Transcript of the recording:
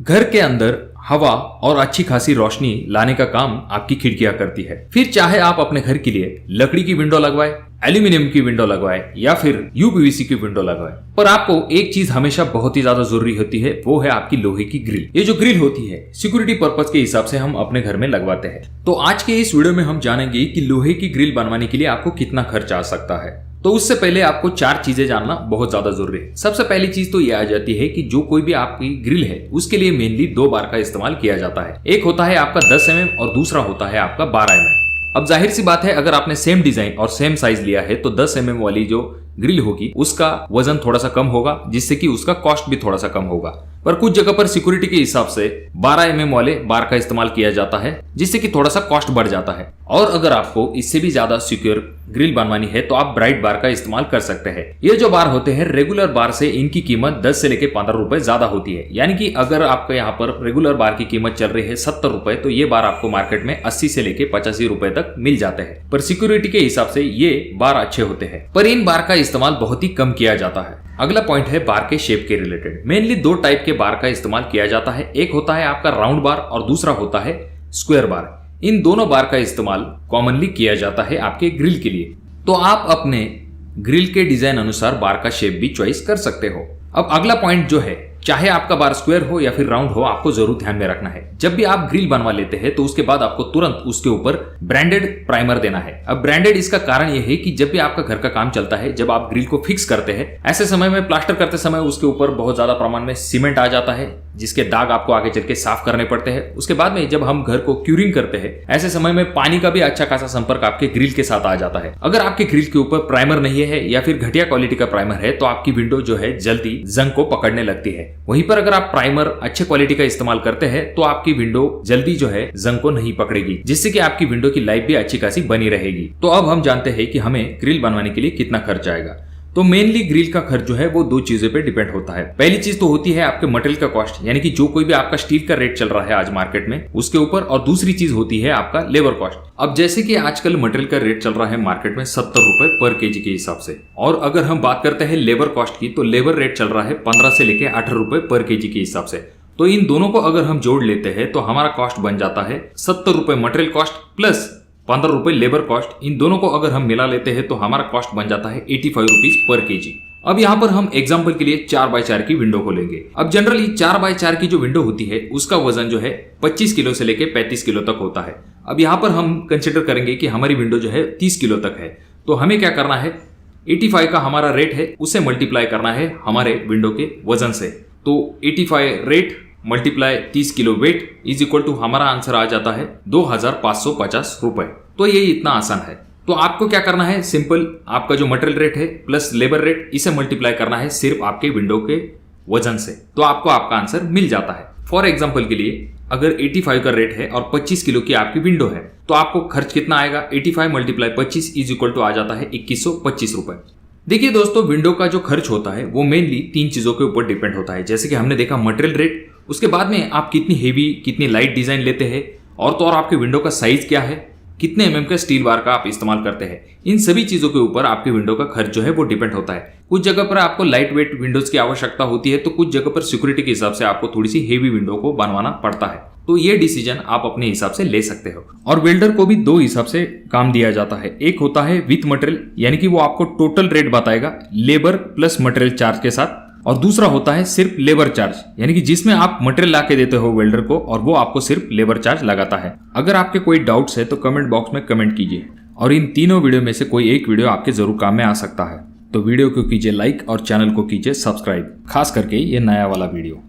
घर के अंदर हवा और अच्छी खासी रोशनी लाने का काम आपकी खिड़कियां करती है। फिर चाहे आप अपने घर के लिए लकड़ी की विंडो लगवाए, एल्यूमिनियम की विंडो लगवाए या फिर यूपीवीसी की विंडो लगवाए, पर आपको एक चीज हमेशा बहुत ही ज्यादा जरूरी होती है, वो है आपकी लोहे की ग्रिल। ये जो ग्रिल होती है सिक्योरिटी पर्पज के हिसाब से हम अपने घर में लगवाते हैं। तो आज के इस वीडियो में हम जानेंगे कि लोहे की ग्रिल बनवाने के लिए आपको कितना खर्च आ सकता है। तो उससे पहले आपको 4 चीजें जानना बहुत ज्यादा जरूरी है। सबसे पहली चीज तो यह आ जाती है कि जो कोई भी आपकी ग्रिल है उसके लिए मेनली 2 बार का इस्तेमाल किया जाता है। एक होता है आपका 10 mm और दूसरा होता है आपका 12 mm। अब जाहिर सी बात है, अगर आपने सेम डिजाइन और सेम साइज लिया है तो 10 mm वाली जो ग्रिल होगी उसका वजन थोड़ा सा कम होगा, जिससे कि उसका कॉस्ट भी थोड़ा सा कम होगा। पर कुछ जगह पर सिक्योरिटी के हिसाब से 12 mm वाले बार का इस्तेमाल किया जाता है, जिससे कि थोड़ा सा कॉस्ट बढ़ जाता है। और अगर आपको इससे भी ज्यादा सिक्योर ग्रिल बनवानी है तो आप ब्राइट बार का इस्तेमाल कर सकते हैं। ये जो बार होते हैं रेगुलर बार से इनकी कीमत 10 से लेके 15 रुपए ज्यादा होती है। यानी कि अगर आपके यहाँ पर रेगुलर बार की कीमत चल रही है 70 रुपए, तो ये बार आपको मार्केट में 80 से लेके 85 रुपए तक मिल जाते हैं। पर सिक्योरिटी के हिसाब से ये बार अच्छे होते हैं, पर इन बार का इस्तेमाल बहुत ही कम किया जाता है। अगला पॉइंट है बार के शेप के रिलेटेड। मेनली 2 टाइप के बार का इस्तेमाल किया जाता है। एक होता है आपका राउंड बार और दूसरा होता है स्क्वायर बार। इन दोनों बार का इस्तेमाल कॉमनली किया जाता है आपके ग्रिल के लिए। तो आप अपने ग्रिल के डिजाइन अनुसार बार का शेप भी चॉइस कर सकते हो। अब अगला पॉइंट जो है, चाहे आपका बार स्क्वायर हो या फिर राउंड हो, आपको जरूर ध्यान में रखना है। जब भी आप ग्रिल बनवा लेते हैं तो उसके बाद आपको तुरंत उसके ऊपर ब्रांडेड प्राइमर देना है। अब ब्रांडेड इसका कारण यह है कि जब भी आपका घर का काम चलता है, जब आप ग्रिल को फिक्स करते हैं, ऐसे समय में प्लास्टर करते समय उसके ऊपर बहुत ज्यादा प्रमाण में सीमेंट आ जाता है, जिसके दाग आपको आगे चल के साफ करने पड़ते हैं। उसके बाद में जब हम घर को क्यूरिंग करते हैं, ऐसे समय में पानी का भी अच्छा खासा संपर्क आपके ग्रिल के साथ आ जाता है। अगर आपके ग्रिल के ऊपर प्राइमर नहीं है या फिर घटिया क्वालिटी का प्राइमर है तो आपकी विंडो जो है जल्दी जंग को पकड़ने लगती है। वहीं पर अगर आप प्राइमर अच्छे क्वालिटी का इस्तेमाल करते हैं तो आपकी विंडो जल्दी जो है जंग को नहीं पकड़ेगी, जिससे कि आपकी विंडो की लाइफ भी अच्छी खासी बनी रहेगी। तो अब हम जानते हैं कि हमें ग्रिल बनवाने के लिए कितना खर्च आएगा। तो मेनली ग्रिल का खर्च जो है वो 2 चीजों पे डिपेंड होता है। पहली चीज तो होती है आपके मटेरियल का कॉस्ट, यानी कि जो कोई भी आपका स्टील का रेट चल रहा है आज मार्केट में उसके ऊपर, और दूसरी चीज होती है आपका लेबर कॉस्ट। अब जैसे कि आजकल मटेरियल का रेट चल रहा है मार्केट में 70 रुपए पर केजी के हिसाब से, और अगर हम बात करते हैं लेबर कॉस्ट की तो लेबर रेट चल रहा है 15 से लेके 18 रुपए पर केजी के हिसाब से। तो इन दोनों को अगर हम जोड़ लेते हैं तो हमारा कॉस्ट बन जाता है 70 रुपए मटेरियल कॉस्ट प्लस 15 रुपए लेबर कॉस्ट। इन दोनों को अगर हम मिला लेते हैं तो हमारा कॉस्ट बन जाता है 85 रुपीज पर केजी। अब यहाँ पर हम एग्जांपल के लिए 4x4 की विंडो को लेंगे। अब जनरली 4x4 की जो विंडो होती है उसका वजन जो है 25 किलो से लेके 35 किलो तक होता है। अब यहाँ पर हम कंसिडर करेंगे कि हमारी विंडो जो है 30 किलो तक है, तो हमें क्या करना है, 85 का हमारा रेट है उसे मल्टीप्लाई करना है हमारे विंडो के वजन से। तो 85 rate multiply 30 kilo weight is equal to हमारा आंसर आ जाता है 2550 रुपए। तो ये इतना आसान है। तो आपको क्या करना है, सिंपल आपका जो मटेरियल रेट है प्लस लेबर रेट इसे मल्टीप्लाई करना है सिर्फ आपके विंडो के वजन से, तो आपको आपका आंसर मिल जाता है। फॉर एग्जांपल के लिए अगर 85 का रेट है और 25 किलो की आपकी विंडो है तो आपको खर्च कितना आएगा, 85 मल्टीप्लाई 25 इज इक्वल टू आ जाता है 2125 रुपए। देखिए दोस्तों, विंडो का जो खर्च होता है वो मेनली 3 चीजों के ऊपर डिपेंड होता है। जैसे कि हमने देखा मटेरियल रेट, उसके बाद में आप कितनी हेवी कितनी लाइट डिजाइन लेते हैं, और तो और आपके विंडो का साइज क्या है, कितने mm का स्टील बार का आप इस्तेमाल करते हैं। इन सभी चीजों के ऊपर आपके विंडो का खर्च जो है वो डिपेंड होता है। कुछ जगह पर आपको लाइट वेट विंडोज की आवश्यकता होती है, तो कुछ जगह पर सिक्योरिटी के हिसाब से आपको थोड़ी सी हेवी विंडो को बनवाना पड़ता है। तो ये डिसीजन आप अपने हिसाब से ले सकते हो। और वेल्डर को भी 2 हिसाब से काम दिया जाता है। एक होता है विथ मटेरियल, यानी कि वो आपको टोटल रेट बताएगा लेबर प्लस मटेरियल चार्ज के साथ, और दूसरा होता है सिर्फ लेबर चार्ज, यानी कि जिसमें आप मटेरियल ला के देते हो वेल्डर को और वो आपको सिर्फ लेबर चार्ज लगाता है। अगर आपके कोई डाउट्स है तो कमेंट बॉक्स में कमेंट कीजिए, और इन तीनों वीडियो में से कोई एक वीडियो आपके जरूर काम में आ सकता है। तो वीडियो को कीजिए लाइक और चैनल को कीजिए सब्सक्राइब, खास करके ये नया वाला वीडियो।